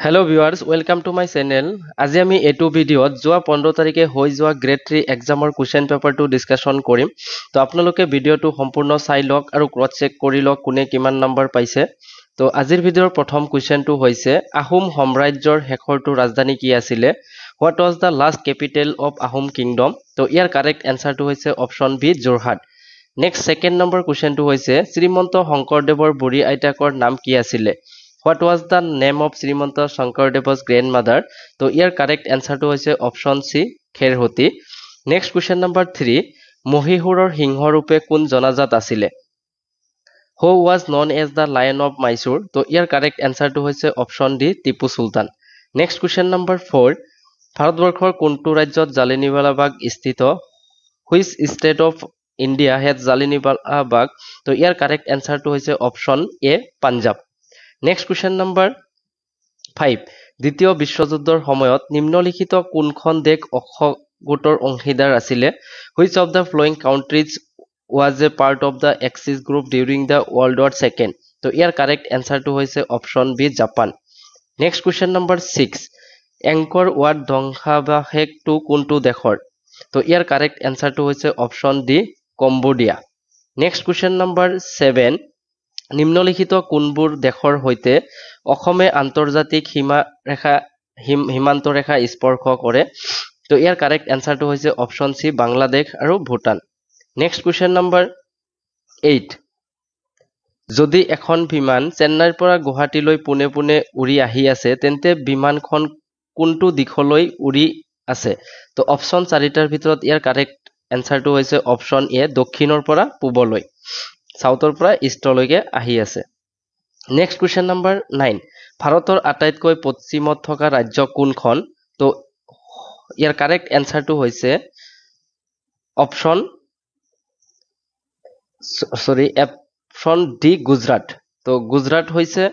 Hello viewers, welcome to my channel. আজি আমি এটো ভিডিওত যোৱা 15 তাৰিখে হৈ যোৱা গ্ৰেড 3 এক্সামৰ কোৱেশ্চন পেপাৰটো ডিসকাশন কৰিম। তো আপোনালোকে ভিডিওটো সম্পূৰ্ণ চাই লওক আৰু ক্ৰস চেক কৰি লওক কোনে কিমান নম্বৰ পাইছে। তো আজিৰ ভিডিওৰ প্ৰথম কোৱেশ্চনটো হৈছে আহোম সাম্ৰাজ্যৰ শেষৰটো ৰাজধানী কি আছিল? What was the last capital of Ahom kingdom? তো ইয়াৰ কাৰেক্ট এনসাৰটো হৈছে option B Jorhat. Next second number কোৱেশ্চনটো হৈছে শ্ৰীমন্ত শংকৰদেৱৰ বুঢ়ী আইতাকৰ নাম কি আছিল? What was the name of Srimanta Shankardeva's grandmother? So, here correct answer to is option C, Kherhoti. Next question number 3. Mohihuror Hinghorupe kun janajat asile? Who was known as the Lion of Mysore? So, here correct answer to is option D, Tipu Sultan. Next question number 4. Bharatborkhor kuntu rajyot Jallianwala Bagh sthito? Which state of India has Jallianwala Bagh? So, here correct answer to is option A, Punjab. Next question number 5. দ্বিতীয় বিশ্বযুদ্ধৰ সময়ত নিম্নলিখিত কোনখন দেশ অসগোটৰ অংশীদাৰ আছিল? Which of the following countries was a part of the Axis group during the World War II? তো ইয়াৰ কাৰেক্ট অ্যান্সাৰটো হৈছে option B Japan. Next question number 6. Angkor Wat ধ্বংসাৱশেষটো কোনটো দেশৰ? তো ইয়াৰ কাৰেক্ট অ্যান্সাৰটো হৈছে option D Cambodia. Next question number 7. নিম্নলিখিত কোনবোৰ দেশৰ হৈতে অসমে আন্তৰ্জাতিক সীমান্ত ৰেখা স্পৰ্শ কৰে? তো ইয়াৰ কাৰেক্ট অ্যান্সাৰটো হৈছে অপশন সি বাংলাদেশ আৰু ভুটান। Next question number 8. যদি এখন বিমান চেন্নাইৰ পৰা গুৱাহাটীলৈ পোনে পোনে উৰি আহি আছে তেন্তে বিমানখন কোনটো দিশলৈ উৰি আছে? তো অপশন 4টাৰ ভিতৰত ইয়াৰ কাৰেক্ট অ্যান্সাৰটো হৈছে অপশন এ দক্ষিণৰ পৰা পূবলৈ। সাউথৰ পৰা ইষ্টলৈকে আহি আছে। Next question number 9. ভাৰতৰ আটাইতকৈ পশ্চিমত থকা ৰাজ্য কোনখন? তো ইয়াৰ কাৰেক্ট অ্যান্সাৰটো হৈছে অপশন ডি গুজৰাট। তো গুজৰাট হৈছে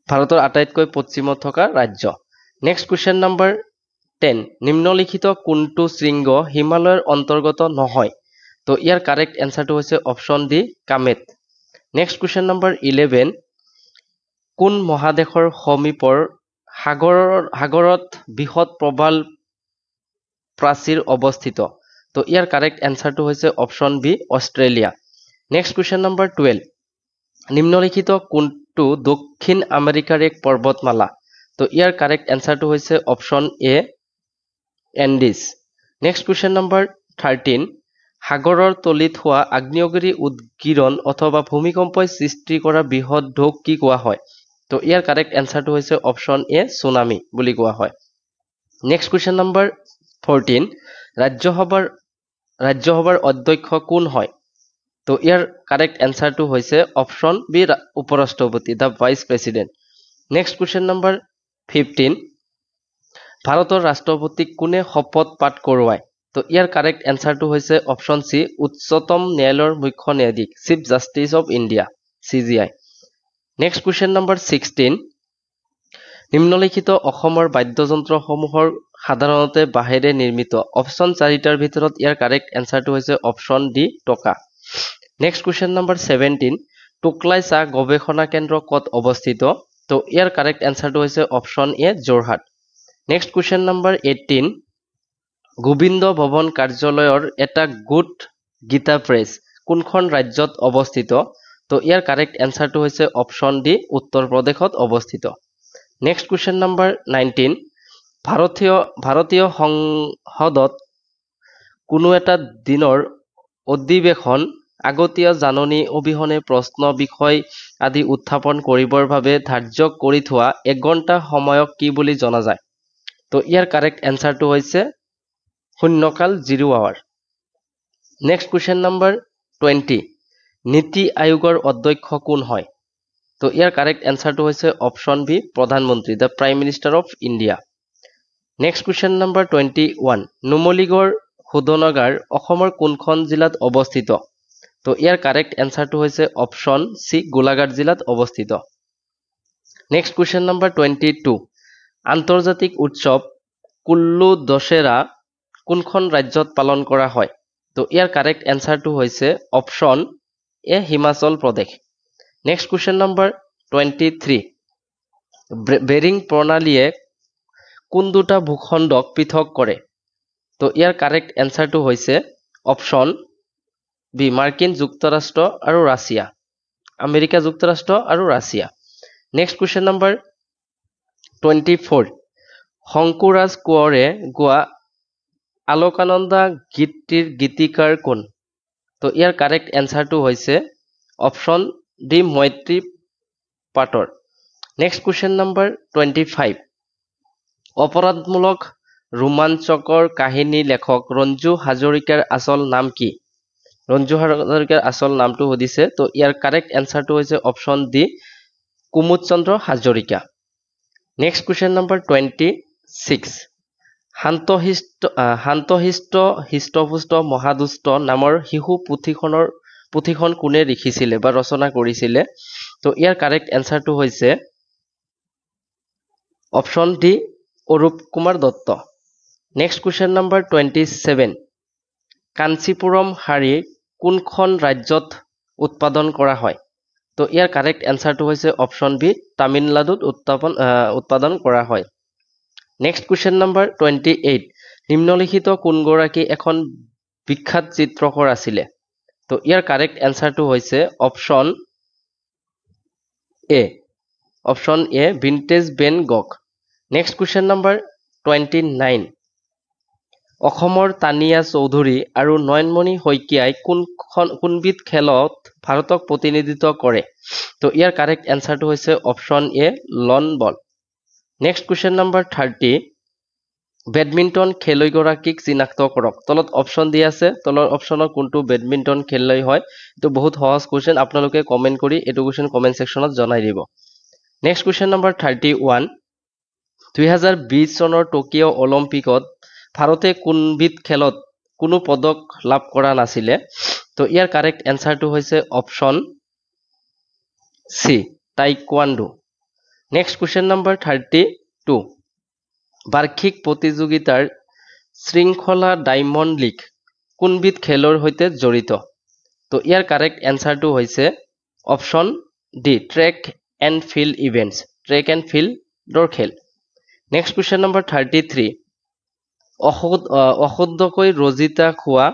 ভাৰতৰ আটাইতকৈ পশ্চিমত থকা ৰাজ্য। Next question number 10. নিম্নলিখিত কোনটো শৃংগ হিমালয়ৰ অন্তৰ্গত নহয়? তো ইয়াৰ কাৰেক্ট অ্যান্সাৰটো হৈছে option D Kamet. Next question number 11. কোন মহাদেশৰ সমীপৰ সাগৰত বৃহৎ প্ৰবাল প্ৰাচীৰ অৱস্থিত? তো ইয়াৰ কাৰেক্ট অ্যান্সাৰটো হৈছে option B Australia. Next question number 12. নিম্নলিখিত কোনটো দক্ষিণ আমেৰিকাৰ এক পৰ্বতমালা? তো ইয়াৰ কাৰেক্ট অ্যান্সাৰটো হৈছে option A Andes. Next question number 13. সাগৰৰ তলিত হোৱা আগ্নেয়গিৰি উদগীৰণ অথবা ভূমিকম্পই সৃষ্টি কৰা বৃহৎ ঢৌ কি কোৱা হয়? তো ইয়াৰ কাৰেক্ট অ্যান্সাৰটো হৈছে অপশন এ সুনামি বুলি কোৱা হয়। Next question number 14. ৰাজ্যসভাৰ অধ্যক্ষ কোন হয়? তো ইয়াৰ কাৰেক্ট অ্যান্সাৰটো হৈছে অপশন বি উপৰাষ্ট্ৰপতি the vice president. Next question number 15. ভাৰতৰ ৰাষ্ট্ৰপতিক কোনে শপত পাঠ কৰোৱায়? তো ইয়াৰ কাৰেক্ট অ্যান্সাৰটো হৈছে অপশন সি উচ্চতম ন্যায়ালয়ৰ মুখ্য ন্যায়াধীশ chief justice of India CJI। Next question number 16. নিম্নলিখিত অসমৰ বাদ্যযন্ত্ৰসমূহৰ সাধাৰণতে বাঁহেৰে নিৰ্মিত। অপশন 4টাৰ ভিতৰত ইয়াৰ কাৰেক্ট অ্যান্সাৰটো হৈছে অপশন ডি টকা। Next question number 17. টুকলাই চাহ গৱেষণা কেন্দ্ৰ ক'ত অৱস্থিত? তো ইয়াৰ কাৰেক্ট অ্যান্সাৰটো হৈছে option A Jorhat. Next question number 18. Govind Bhavan কাৰ্যালয়ৰ এটা গোট গীতা প্ৰেছ কোনখন ৰাজ্যত অৱস্থিত? তো ইয়াৰ কাৰেক্ট অ্যান্সাৰটো হৈছে অপশন ডি উত্তৰ প্ৰদেশত অৱস্থিত। Next question number 19. ভাৰতীয় সংসদত কোনো এটা দিনৰ অধিৱেশন আগতীয়া জাননী অবিহনে প্ৰশ্ন বিষয় আদি উত্থাপন কৰিবৰ বাবে ধাৰ্য কৰি থোৱা 1 ঘণ্টা সময়ক কি বুলি জনা যায়? তো ইয়াৰ কাৰেক্ট অ্যান্সাৰটো হৈছে শূন্যকাল 0 আৱাৰ। Next question number 20. নীতি আয়োগৰ অধ্যক্ষ কোন হয়? তো ইয়াৰ কাৰেক্ট অ্যান্সাৰটো হৈছে অপশন বি প্ৰধানমন্ত্ৰী the prime minister of India. Next question number 21. Numaligarh শোধনাগাৰ অসমৰ কোনখন জিলাত অৱস্থিত? তো ইয়াৰ কাৰেক্ট অ্যান্সাৰটো হৈছে অপশন সি গোলাঘাট জিলাত অৱস্থিত। Next question number 22. আন্তৰ্জাতিক উৎসৱ কুল্লু দশেৰা কোনখন ৰাজ্যত পালন কৰা হয়? তো ইয়াৰ কাৰেক্ট অ্যান্সাৰটো হৈছে option A Himachal Pradesh. Next question number 23. Bering প্ৰণালীয়ে কোন দুটা ভূখণ্ডক পৃথক কৰে তো ইয়াৰ কাৰেক্ট এনসাৰটো হৈছে অপচন বি মাৰ্কিন যুক্তৰাষ্ট্ৰ আৰু ৰাছিয়া আমেৰিকা যুক্তৰাষ্ট্ৰ আৰু Russia next question number 24 Shankuraj কোঁৱৰে গোৱা আলোকানন্দা গীতটিৰ গীতিকাৰ কোন তো ইয়াৰ কাৰেক্ট এনসাৰটো হৈছে অপচন ডি মৈত্ৰী পাটৰ নেক্সট কুৱেশ্যন নম্বৰ 25 অপৰাধমূলক ৰোমাঞ্চকৰ কাহিনী লেখক ৰঞ্জু হাজৰিকাৰ আচল নাম কি ৰঞ্জু হাজৰিকাৰ আচল নামটো সুধিছে তো ইয়াৰ কাৰেক্ট এনসাৰটো হৈছে অপচন ডি কুমুদ চন্দ্ৰ হাজৰিকা নেক্সট কুৱেশ্যন নম্বৰ 26 শান্তশিষ্ট হৃষ্টপুষ্ট মহাদুষ্ট নামৰ শিশু পুথিখন কোনে লিখিছিলে বা ৰচনা কৰিছিলে তো ইয়াৰ কাৰেক্ট এনসাৰটো হৈছে option D Arup Kumar Dutta next question number 27 Kanchipuram শাৰী কোনখন ৰাজ্যত উৎপাদন কৰা হয় তো ইয়াৰ কাৰেক্ট এনসাৰটো হৈছে অপচন বি তামিলনাডুত উৎপাদন কৰা হয় নেক্সট কুৱেশ্যন নম্বৰ 28 নিম্নলিখিত কোনগৰাকী এখন বিখ্যাত চিত্ৰকৰ আছিলে তো ইয়াৰ কাৰেক্ট এনসাৰটো হৈছে অপচন এ vintage Ben গক next question number 29 অসমৰ তানিয়া চৌধুৰী আৰু নয়নমণি শইকীয়াই কোনবিধ খেলত ভাৰতক প্ৰতিনিধিত্ব কৰে তো ইয়াৰ কাৰেক্ট এনসাৰটো হৈছে অপচন এ লন বল নেক্সট কুৱেশ্যন নম্বৰ 30 বেডমিণ্টন খেলুৱৈগৰাকীক চিনাক্ত কৰক তলত অপচন দিয়া আছে তলৰ অপচনৰ কোনটো বেডমিণ্টন খেলুৱৈ হয় এইটো বহুত সহজ কুৱেশ্যন আপোনালোকে কমেন্ট কৰি এইটো কুৱেশ্যন কমেন্ট সেকশনত জনাই দিব নেক্সট কুৱেশ্যন নম্বৰ 31 2020 চনৰ টকিঅ' অলিম্পিকত ভাৰতে কোনবিধ খেলত কোনো পদক লাভ কৰা নাছিলে তো ইয়াৰ কাৰেক্ট এনসাৰটো হৈছে option C taekwondo next question number 32 বাৰ্ষিক প্ৰতিযোগিতাৰ শৃংখলা ডায়মণ্ড লীগ কোনবিধ খেলৰ সৈতে জড়িত তো ইয়াৰ কাৰেক্ট এনসাৰটো হৈছে option D track and field events track and ফিল্ডৰ খেল নেক্সট কুৱেশ্যন নম্বৰ 33 অশুদ্ধকৈ ৰজিতা খোৱা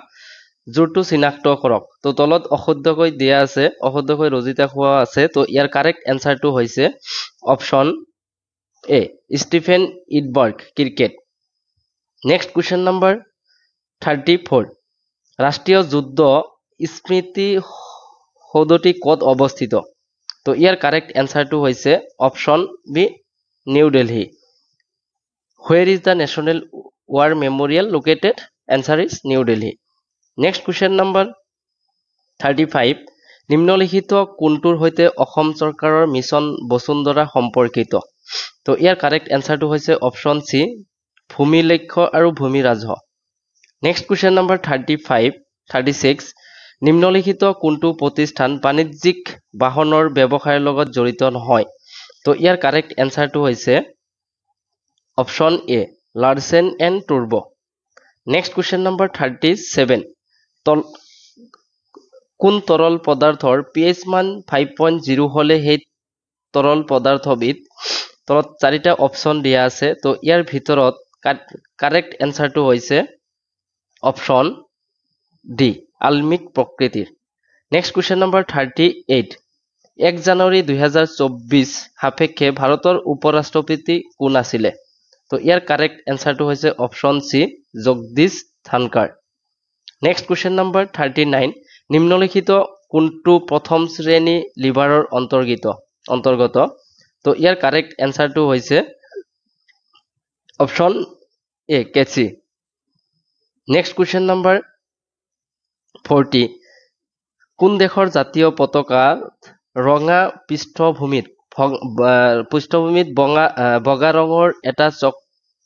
জোৰটো চিনাক্ত কৰক তো তলত অশুদ্ধকৈ দিয়া আছে অশুদ্ধকৈ ৰজিতা খোৱা আছে তো ইয়াৰ কাৰেক্ট এনসাৰটো হৈছে option A Stephen Edberg cricket next question number 34 ৰাষ্ট্ৰীয় যুদ্ধ স্মৃতি সৌধটি ক'ত অৱস্থিত তো ইয়াৰ কাৰেক্ট এনসাৰটো হৈছে option B New Delhi Where is the National War Memorial located? Answer is New Delhi. Next question number 35. নিম্নলিখিত কোনটোৰ সৈতে অসম চৰকাৰৰ মিছন বসুন্ধৰা সম্পৰ্কিত তো ইয়াৰ কাৰেক্ট এনসাৰটো হৈছে অপচন সি ভূমি লক্ষ্য আৰু ভূমি ৰাজহ নেক্সট কুৱেশ্যন নম্বৰ 36 নিম্নলিখিত কোনটো প্ৰতিষ্ঠান বাণিজ্যিক বাহনৰ ব্যৱসায়ৰ লগত জড়িত নহয় তো ইয়াৰ কাৰেক্ট এনসাৰটো হৈছে অপচন এ লাৰ্সেন এণ্ড টুৰ্বো নেক্সট কুৱেশ্যন নম্বৰ 37 কোন তৰল পদাৰ্থৰ pH মান 5.0 হলে সেই তৰল পদাৰ্থবিধ তলত চাৰিটা অপচন দিয়া আছে তো ইয়াৰ ভিতৰত কাৰেক্ট এনসাৰটো হৈছে অপচন ডি আলমিক প্ৰকৃতিৰ নেক্সট কুৱেশ্যন নম্বৰ 38 1 জানুৱাৰী 2024 সাপেক্ষে ভাৰতৰ উপৰাষ্ট্ৰপতি কোন আছিলে তো ইয়াৰ কাৰেক্ট এনসাৰটো হৈছে option C Jagdish Dhankhar next question number 39 নিম্নলিখিত কোনটো প্ৰথম শ্ৰেণী লিভাৰৰ অন্তৰ্গত তো ইয়াৰ কাৰেক্ট এনসাৰটো হৈছে অপচন এ কেচি নেক্সট কুৱেশ্যন নম্বৰ 40 কোন দেশৰ জাতীয় পতাকা ৰঙা পৃষ্ঠভূমিত বগা ৰঙৰ এটা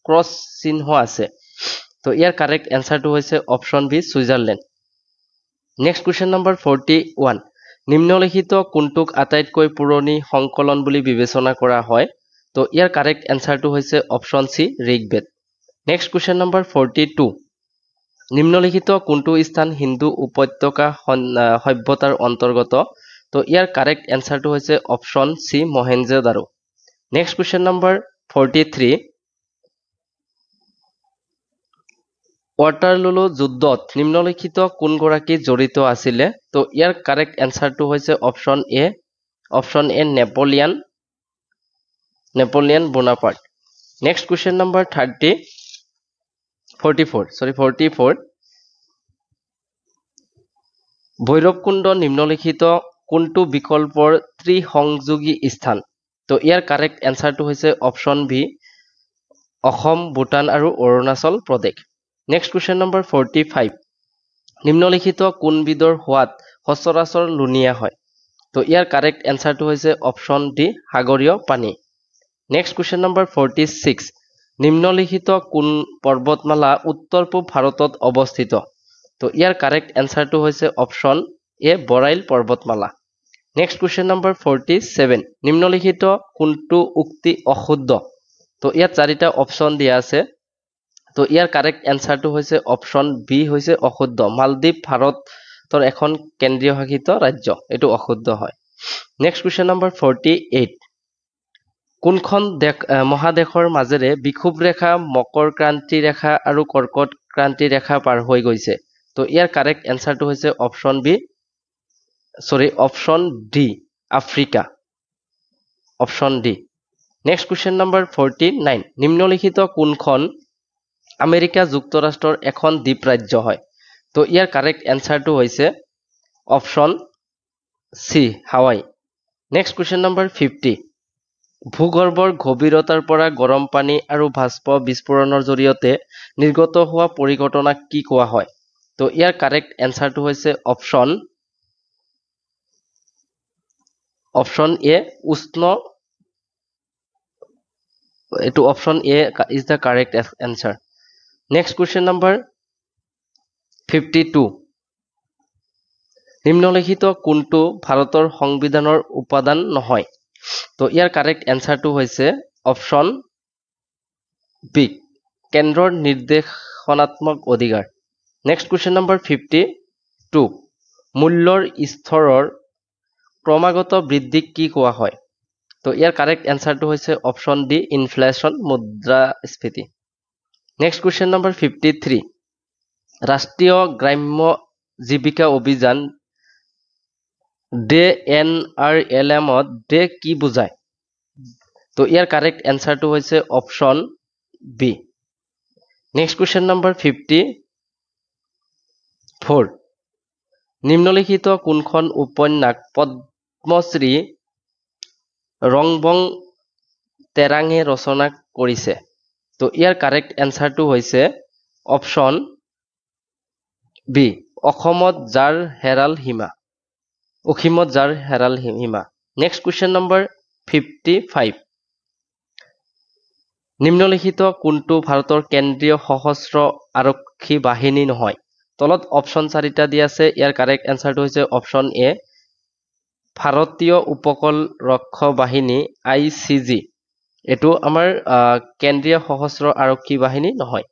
ক্ৰছ চিহ্ন আছে তো ইয়াৰ কাৰেক্ট এনসাৰটো হৈছে option B Switzerland next question number 41 নিম্নলিখিত কোনটোক আটাইতকৈ পুৰণি সংকলন বুলি বিবেচনা কৰা হয় তো ইয়াৰ কাৰেক্ট এনসাৰটো হৈছে option C Rigveda next question number 42 নিম্নলিখিত কোনটো স্থান হিন্দু উপত্যকা সভ্যতাৰ অন্তৰ্গত তো ইয়াৰ কাৰেক্ট এনসাৰটো হৈছে option C Mohenjodaro next question number 43 ৱাটাৰলুলো যুদ্ধত নিম্নলিখিত কোনগৰাকী জড়িত আছিলে তো ইয়াৰ কাৰেক্ট এনসাৰটো হৈছে option A Napoleon Bonaparte next question number 44 Bhairabkunda নিম্নলিখিত কোনটো বিকল্পৰ ত্ৰিসংযোগী স্থান তো ইয়াৰ কাৰেক্ট এনসাৰটো হৈছে অপচন বি অসম ভূটান আৰু Arunachal Pradesh next question number 45 নিম্নলিখিত কোনবিধৰ সোৱাদ সচৰাচৰ লুণীয়া হয় তো ইয়াৰ কাৰেক্ট এনসাৰটো হৈছে অপচন ডি সাগৰীয় পানী নেক্সট কুৱেশ্যন নম্বৰ 46 নিম্নলিখিত কোন পৰ্বতমালা উত্তৰ পূব ভাৰতত অৱস্থিত তো ইয়াৰ কাৰেক্ট এনসাৰটো হৈছে অপচন এ বৰাইল পৰ্বতমালা নেক্সট কুৱেশ্যন নম্বৰ 47 নিম্নলিখিত কোনটো উক্তি অশুদ্ধ তো ইয়াত চাৰিটা অপচন দিয়া আছে তো ইয়াৰ কাৰেক্ট এনসাৰটো হৈছে অপচন বি হৈছে অশুদ্ধ মালদ্বীপ ভাৰতৰ এখন কেন্দ্ৰীয় শাসিত ৰাজ্য এটো অশুদ্ধ হয় নেক্সট কুৱেশ্যন নম্বৰ 48 কোনখন মহাদেশৰ মাজেৰে বিক্ষুভ ৰেখা মকৰ ক্ৰান্তি ৰেখা আৰু কৰ্কট ক্ৰান্তি ৰেখা পাৰ হৈ গৈছে তো ইয়াৰ কাৰেক্ট এনসাৰটো হৈছে option D Africa option D next question number 49 নিম্নলিখিত কোনখন আমেৰিকা যুক্তৰাষ্ট্ৰৰ এখন দ্বীপ ৰাজ্য হয় তো ইয়াৰ কাৰেক্ট এনসাৰটো হৈছে অপচন সি হাৱাই নেক্সট কুৱেশ্যন নম্বৰ 50 ভূগৰ্ভৰ গভীৰতাৰ পৰা গৰম পানী আৰু ভাস্প বিস্ফোৰণৰ জৰিয়তে নিৰ্গত হোৱা পৰিঘটনাক কি কোৱা হয় তো ইয়াৰ কাৰেক্ট এনসাৰটো হৈছে অপচন এ উষ্ণ এটো option A is the correct answer next question number 52 নিম্নলিখিত কোনটো ভাৰতৰ সংবিধানৰ উপাদান নহয় তো ইয়াৰ কাৰেক্ট এনসাৰটো হৈছে অপচন বি কেন্দ্ৰৰ নিৰ্দেশনাত্মক অধিকাৰ নেক্সট কুৱেশ্যন নম্বৰ 52 মূল্যৰ স্তৰৰ ক্ৰমাগত বৃদ্ধিক কি কোৱা হয় তো ইয়াৰ কাৰেক্ট এনসাৰটো হৈছে অপচন ডি ইনফ্লেশ্যন মুদ্ৰাস্ফীতি নেক্সট কুৱেশ্যন নম্বৰ 53 ৰাষ্ট্ৰীয় গ্ৰাম্য জীৱিকা অভিযান DNRLM ডে কি বুজায় তো ইয়াৰ কাৰেক্ট এনসাৰটো হৈছে option B next question number 54 নিম্নলিখিত কোনখন উপন্যাস পদ্মশ্ৰী ৰংবং তেৰাঙে ৰচনা কৰিছে তো ইয়াৰ কাৰেক্ট এনসাৰটো হৈছে অপচন বি অসমত যাৰ হেৰাল সীমা নেক্সট কুৱেশ্যন নম্বৰ 55 নিম্নলিখিত কোনটো ভাৰতৰ কেন্দ্ৰীয় সশস্ত্ৰ আৰক্ষী বাহিনী নহয় তলত অপচন চাৰিটা দিয়া আছে ইয়াৰ কাৰেক্ট এনসাৰটো হৈছে অপচন এ ভাৰতীয় উপকূল ৰক্ষক বাহিনী ICG এটো আমাৰ কেন্দ্ৰীয় সশস্ত্ৰ আৰক্ষী বাহিনী নহয়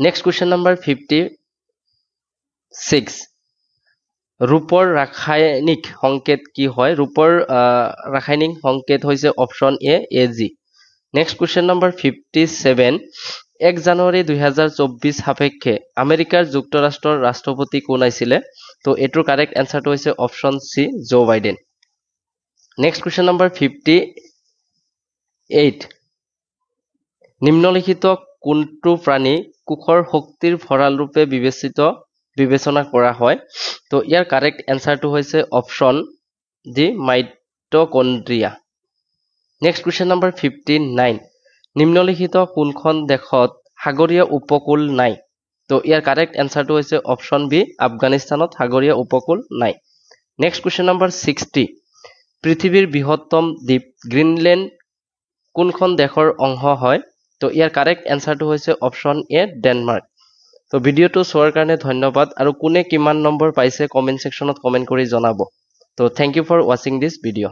নেক্সট কুৱেশ্যন নম্বৰ 56 ৰূপৰ ৰাসায়নিক সংকেত কি হয় ৰূপৰ ৰাসায়নিক সংকেত হৈছে অপচন এ AG নেক্সট কুৱেশ্যন নম্বৰ 57 1 জানুৱাৰী 2024 সাপেক্ষে আমেৰিকাৰ যুক্তৰাষ্ট্ৰৰ ৰাষ্ট্ৰপতি কোন আছিল তো এটোৰ কাৰেক্ট এনসাৰটো হৈছে option C Joe Biden next question number 58 নিম্নলিখিত কোনটো প্ৰাণী কোষৰ শক্তিৰ ভঁৰাল ৰূপে বিবেচনা কৰা হয় তো ইয়াৰ কাৰেক্ট এনসাৰটো হৈছে option D mitochondria next question number 59 নিম্নলিখিত কোনখন দেশত সাগৰীয় উপকূল নাই তো ইয়াৰ কাৰেক্ট এনসাৰটো হৈছে অপচন বি আফগানিস্তানত সাগৰীয় উপকূল নাই নেক্সট কুৱেশ্যন নম্বৰ 60 পৃথিৱীৰ বৃহত্তম দ্বীপ গ্ৰীনলেণ্ড কোনখন দেশৰ অংশ হয় তো ইয়াৰ কাৰেক্ট এনসাৰটো হৈছে অপচন এ ডেনমাৰ্ক তো ভিডিওটো চোৱাৰ কাৰণে ধন্যবাদ আৰু কোনে কিমান নম্বৰ পাইছে কমেন্ট সেকশনত কমেন্ট কৰি জনাব তো thank you for watching this video